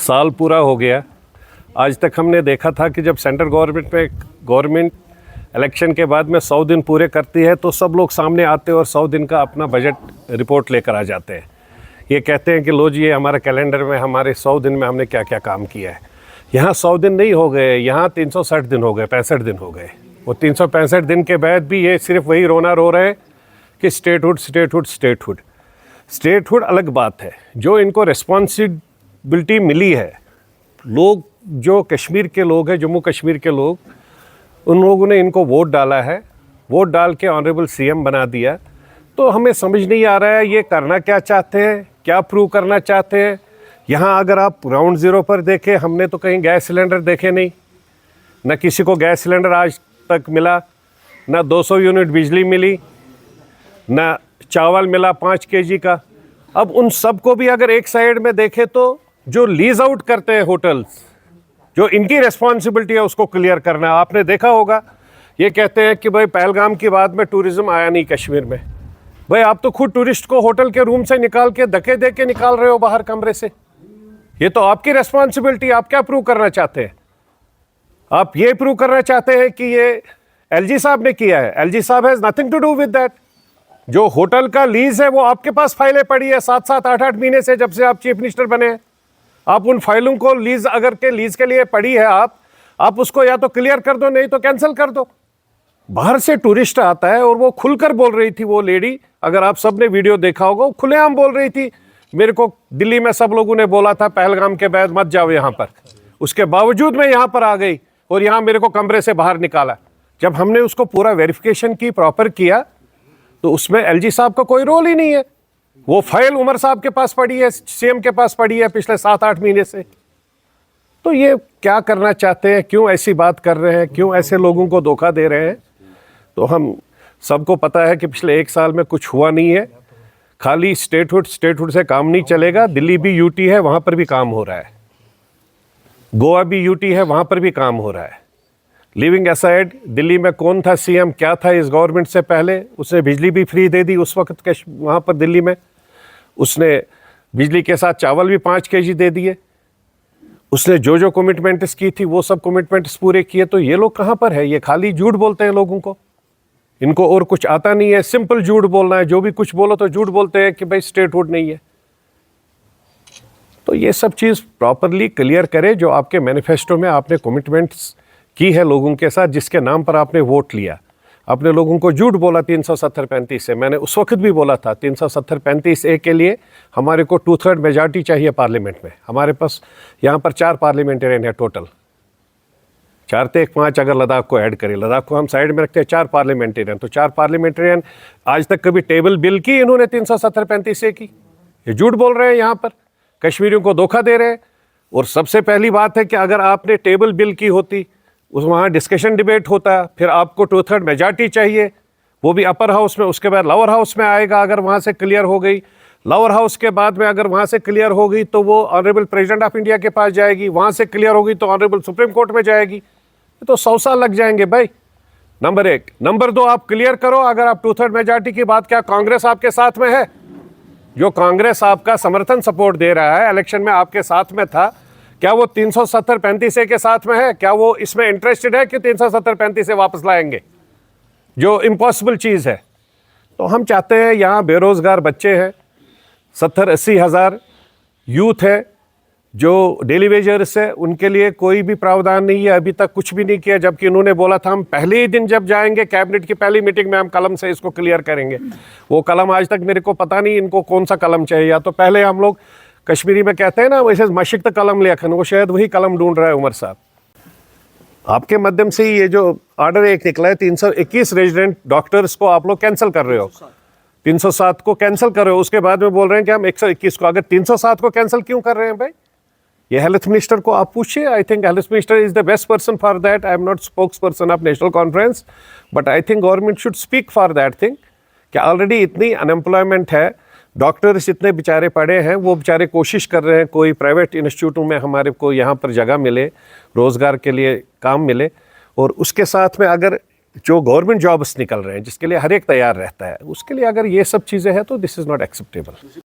साल पूरा हो गया। आज तक हमने देखा था कि जब सेंट्रल गवर्नमेंट इलेक्शन के बाद में 100 दिन पूरे करती है तो सब लोग सामने आते हैं और 100 दिन का अपना बजट रिपोर्ट लेकर आ जाते हैं। ये कहते हैं कि लो जी, ये हमारे कैलेंडर में हमारे 100 दिन में हमने क्या क्या काम किया है। यहाँ 100 दिन नहीं हो गए, यहाँ 360 दिन हो गए, 65 दिन हो गए। वो 365 दिन के बाद भी ये सिर्फ वही रोना रो रहे हैं कि स्टेटहुड अलग बात है। जो इनको रिस्पॉन्सिबिलिटी मिली है, लोग जो कश्मीर के लोग हैं, जम्मू कश्मीर के लोग, उन लोगों ने इनको वोट डाला है, वोट डाल के ऑनरेबल सीएम बना दिया। तो हमें समझ नहीं आ रहा है ये करना क्या चाहते हैं, क्या प्रूव करना चाहते हैं। यहाँ अगर आप ग्राउंड ज़ीरो पर देखें, हमने तो कहीं गैस सिलेंडर देखे नहीं, न किसी को गैस सिलेंडर आज तक मिला, न 200 यूनिट बिजली मिली, न चावल मिला 5 केजी का। अब उन सब को भी अगर एक साइड में देखें तो जो लीज आउट करते हैं होटल्स, जो इनकी रिस्पॉन्सिबिलिटी है उसको क्लियर करना है। आपने देखा होगा ये कहते हैं कि भाई पहलगाम के बाद में टूरिज्म आया नहीं कश्मीर में। भाई आप तो खुद टूरिस्ट को होटल के रूम से निकाल के धक्के दे के निकाल रहे हो बाहर कमरे से। ये तो आपकी रिस्पॉन्सिबिलिटी। आप क्या प्रूव करना चाहते हैं? आप ये प्रूव करना चाहते हैं कि ये एलजी साहब ने किया है। एलजी साहब has nothing to do with that. जो होटल का लीज है वो आपके पास फाइलें पड़ी है 7-7, 8-8 महीने से, जब से आप चीफ मिनिस्टर बने हैं। आप उन फाइलों को लीज के लिए पड़ी है, आप उसको या तो क्लियर कर दो, नहीं तो कैंसिल कर दो। बाहर से टूरिस्ट आता है और वो खुलकर बोल रही थी, वो लेडी, अगर आप सब ने वीडियो देखा होगा, वो खुलेआम बोल रही थी, मेरे को दिल्ली में सब लोगों ने बोला था पहलगाम के बाद मत जाओ यहाँ पर, उसके बावजूद मैं यहाँ पर आ गई और यहाँ मेरे को कमरे से बाहर निकाला। जब हमने उसको पूरा वेरिफिकेशन की, प्रॉपर किया, तो उसमें एलजी साहब का कोई रोल ही नहीं है। वो फाइल उमर साहब के पास पड़ी है, सीएम के पास पड़ी है पिछले 7-8 महीने से। तो ये क्या करना चाहते हैं? क्यों ऐसी बात कर रहे हैं? क्यों ऐसे लोगों को धोखा दे रहे हैं? तो हम सबको पता है कि पिछले 1 साल में कुछ हुआ नहीं है। खाली स्टेटहुड से काम नहीं चलेगा। दिल्ली भी यूटी है, वहाँ पर भी काम हो रहा है। गोवा भी यूटी है, वहाँ पर भी काम हो रहा है। लिविंग असाइड, दिल्ली में कौन था सीएम, क्या था इस गवर्नमेंट से पहले? उसने बिजली भी फ्री दे दी उस वक्त वहाँ पर दिल्ली में। उसने बिजली के साथ चावल भी 5 केजी दे दिए। उसने जो कमिटमेंट्स की थी वो सब कमिटमेंट्स पूरे किए। तो ये लोग कहाँ पर है? ये खाली झूठ बोलते हैं लोगों को, इनको और कुछ आता नहीं है। सिंपल झूठ बोलना है, जो भी कुछ बोलो तो झूठ बोलते हैं कि भाई स्टेटहुड नहीं है। तो ये सब चीज़ प्रॉपरली क्लियर करें। जो आपके मैनिफेस्टो में आपने कमिटमेंट्स की है लोगों के साथ, जिसके नाम पर आपने वोट लिया, आपने लोगों को झूठ बोला 370-35 से। मैंने उस वक्त भी बोला था 370-35A के लिए हमारे को 2/3 मेजॉरिटी चाहिए पार्लियामेंट में। हमारे पास यहाँ पर 4 पार्लियामेंटेरियन है टोटल, 4 थे 5 अगर लद्दाख को ऐड करें। लद्दाख को हम साइड में रखते हैं, 4 पार्लियामेंटेरियन। तो 4 पार्लियामेंटेरियन आज तक कभी टेबल बिल की इन्होंने 370-35A की? ये झूठ बोल रहे हैं, यहाँ पर कश्मीरियों को धोखा दे रहे हैं। और सबसे पहली बात है कि अगर आपने टेबल बिल की होती, उस वहाँ डिस्कशन डिबेट होता, फिर आपको 2/3 मेजॉरिटी चाहिए, वो भी अपर हाउस में, उसके बाद लोअर हाउस में आएगा। अगर वहाँ से क्लियर हो गई, लोअर हाउस के बाद में अगर वहाँ से क्लियर हो गई तो वो ऑनरेबल प्रेसिडेंट ऑफ इंडिया के पास जाएगी, वहाँ से क्लियर होगी तो ऑनरेबल सुप्रीम कोर्ट में जाएगी। तो 100 साल लग जाएंगे भाई, नंबर 1। नंबर 2, आप क्लियर करो, अगर आप 2/3 मेजॉरिटी की बात, क्या कांग्रेस आपके साथ में है? जो कांग्रेस आपका समर्थन सपोर्ट दे रहा है, इलेक्शन में आपके साथ में था, क्या वो 370-35A के साथ में है? क्या वो इसमें इंटरेस्टेड है कि 370-35A वापस लाएंगे, जो इम्पॉसिबल चीज़ है? तो हम चाहते हैं, यहाँ बेरोज़गार बच्चे हैं, 70-80 हज़ार यूथ है जो डेली वेजर्स है, उनके लिए कोई भी प्रावधान नहीं है। अभी तक कुछ भी नहीं किया, जबकि इन्होंने बोला था हम पहले ही दिन जब जाएंगे कैबिनेट की पहली मीटिंग में हम कलम से इसको क्लियर करेंगे। वो कलम आज तक मेरे को पता नहीं इनको कौन सा कलम चाहिए। या तो पहले हम लोग कश्मीरी में कहते हैं ना, वैसे मशिक्त कलम लेखन, वो शायद वही कलम ढूंढ रहा है उमर साहब। आपके माध्यम से ये जो ऑर्डर एक निकला है, 321 रेजिडेंट डॉक्टर्स को आप लोग कैंसिल कर रहे हो, 307 को कैंसिल कर रहे हो, उसके बाद में बोल रहे हैं कि हम 121 को। अगर 307 को कैंसिल क्यों कर रहे हैं भाई? ये हेल्थ मिनिस्टर को आप पूछिए। I think health minister is the best person for that. I am not spokes person of national conference, but I think government should speak for that thing कि ऑलरेडी इतनी अनएम्प्लॉयमेंट है, doctors इतने बेचारे पड़े हैं, वो बेचारे कोशिश कर रहे हैं कोई प्राइवेट इंस्टीट्यूटों में हमारे को यहाँ पर जगह मिले, रोज़गार के लिए काम मिले। और उसके साथ में अगर जो गवर्नमेंट जॉब्स निकल रहे हैं, जिसके लिए हर एक तैयार रहता है, उसके लिए अगर ये सब चीज़ें हैं तो दिस इज़ नॉट एक्सेप्टेबल।